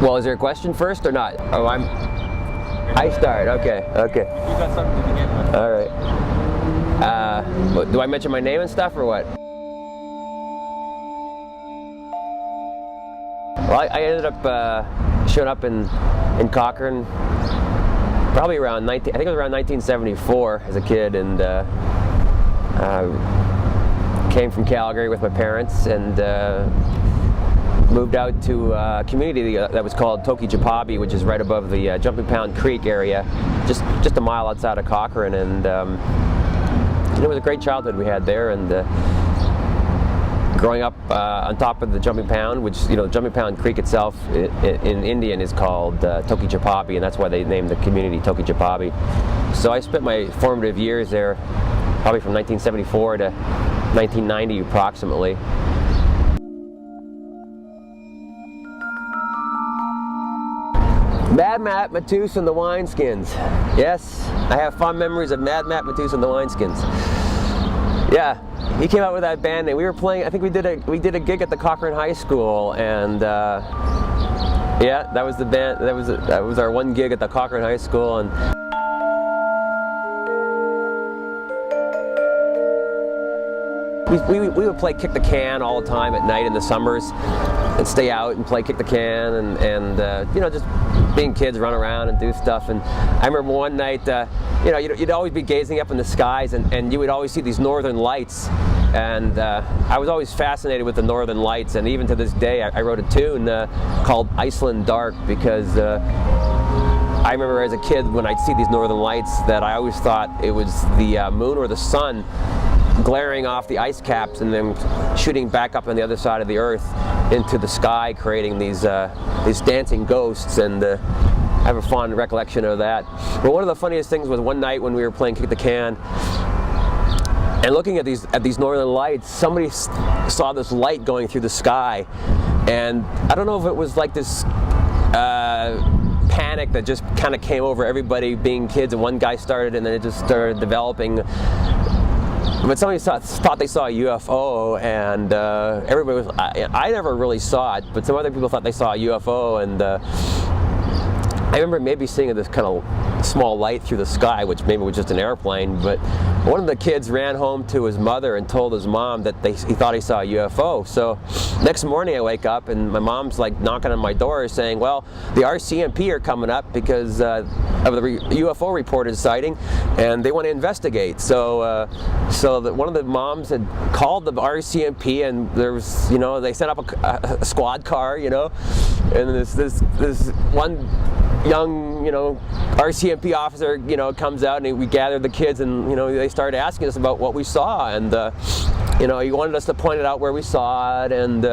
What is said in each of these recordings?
Well, is there a question first or not? Oh, I start. Okay. Okay. You got something to begin with. All right. Do I mention my name and stuff or what? Well, I ended up showing up in Cochrane probably around I think it was around 1974 as a kid, and came from Calgary with my parents and moved out to a community that was called Toki-Jipabi, which is right above the Jumping Pound Creek area, just a mile outside of Cochrane, and it was a great childhood we had there. And growing up on top of the Jumping Pound, which, Jumping Pound Creek itself in Indian is called Toki-Jipabi, and that's why they named the community Toki-Jipabi. So I spent my formative years there, probably from 1974 to 1990 approximately. Mad Matt, Mateus, and the Wineskins. Yes, I have fond memories of Mad Matt, Mateus, and the Wineskins. Yeah, he came out with that band, and we were playing. I think we did a gig at the Cochrane High School, and yeah, that was the band. That was our one gig at the Cochrane High School, and we would play Kick the Can all the time at night in the summers, and stay out and play Kick the Can, and just being kids, run around and do stuff. And I remember one night, you'd always be gazing up in the skies, and you would always see these northern lights. And I was always fascinated with the northern lights, and even to this day, I wrote a tune called Iceland Dark, because I remember as a kid when I'd see these northern lights that I always thought it was the moon or the sun glaring off the ice caps and then shooting back up on the other side of the earth into the sky, creating these dancing ghosts, and I have a fond recollection of that. But one of the funniest things was one night when we were playing Kick the Can and looking at these northern lights, somebody saw this light going through the sky, and I don't know if it was like this panic that just kind of came over everybody being kids, and one guy started, and then it just started developing. But somebody thought they saw a UFO, and everybody was. I never really saw it, but some other people thought they saw a UFO, and I remember maybe seeing this kind of small light through the sky, which maybe was just an airplane. But one of the kids ran home to his mother and told his mom that he thought he saw a UFO. So next morning I wake up and my mom's like knocking on my door saying, well, the RCMP are coming up because of the UFO reported sighting, and they want to investigate. So one of the moms had called the RCMP, and there was, they sent up a squad car, and this one young, RCMP officer, comes out, and we gathered the kids, and they started asking us about what we saw, and he wanted us to point it out where we saw it, and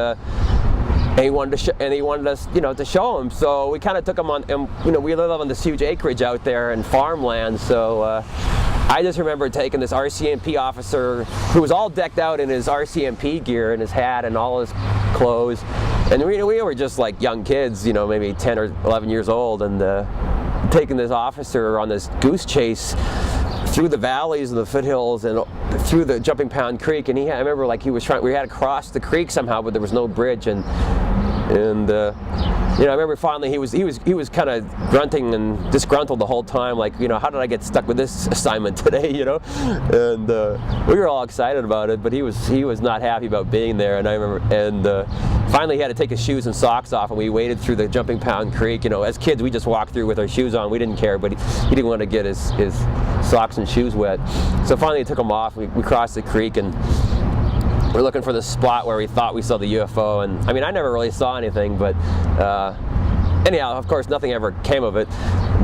he wanted us, to show him. So we kind of took him on, and we live on this huge acreage out there and farmland. So I just remember taking this RCMP officer who was all decked out in his RCMP gear and his hat and all his clothes, and we were just like young kids, maybe 10 or 11 years old, and taking this officer on this goose chase through the valleys and the foothills and through the Jumping Pound Creek. And I remember like we had to cross the creek somehow, but there was no bridge, and I remember finally he was kind of grunting and disgruntled the whole time, like, how did I get stuck with this assignment today, and we were all excited about it, but he was not happy about being there. And I remember, and finally he had to take his shoes and socks off, and we waded through the Jumping Pound Creek. As kids we just walked through with our shoes on, we didn't care, but he didn't want to get his socks and shoes wet. So finally he took them off. We crossed the creek, and we're looking for the spot where we thought we saw the UFO, and I never really saw anything, but anyhow, of course, nothing ever came of it.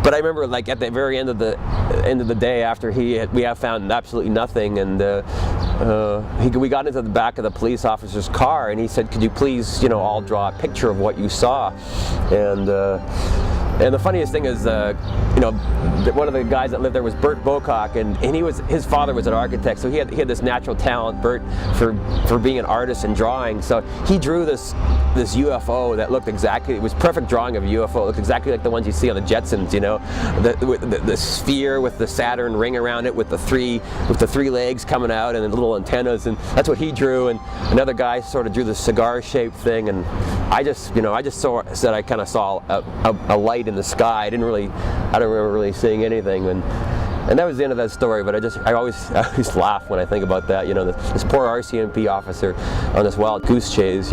But I remember, like, at the very end of the day, after we have found absolutely nothing, and we got into the back of the police officer's car, and he said, "Could you please, all draw a picture of what you saw?" And the funniest thing is, one of the guys that lived there was Bert Bocock, and his father was an architect, so he had this natural talent, Bert, for being an artist and drawing. So he drew this UFO that looked exactly, it was perfect drawing of a UFO. It looked exactly like the ones you see on the Jetsons, the sphere with the Saturn ring around it, with the three legs coming out and the little antennas, and that's what he drew. And another guy sort of drew the cigar-shaped thing, and I just said I kind of saw a light in the sky. I don't remember really seeing anything, and that was the end of that story. But I always laugh when I think about that. This poor RCMP officer on this wild goose chase.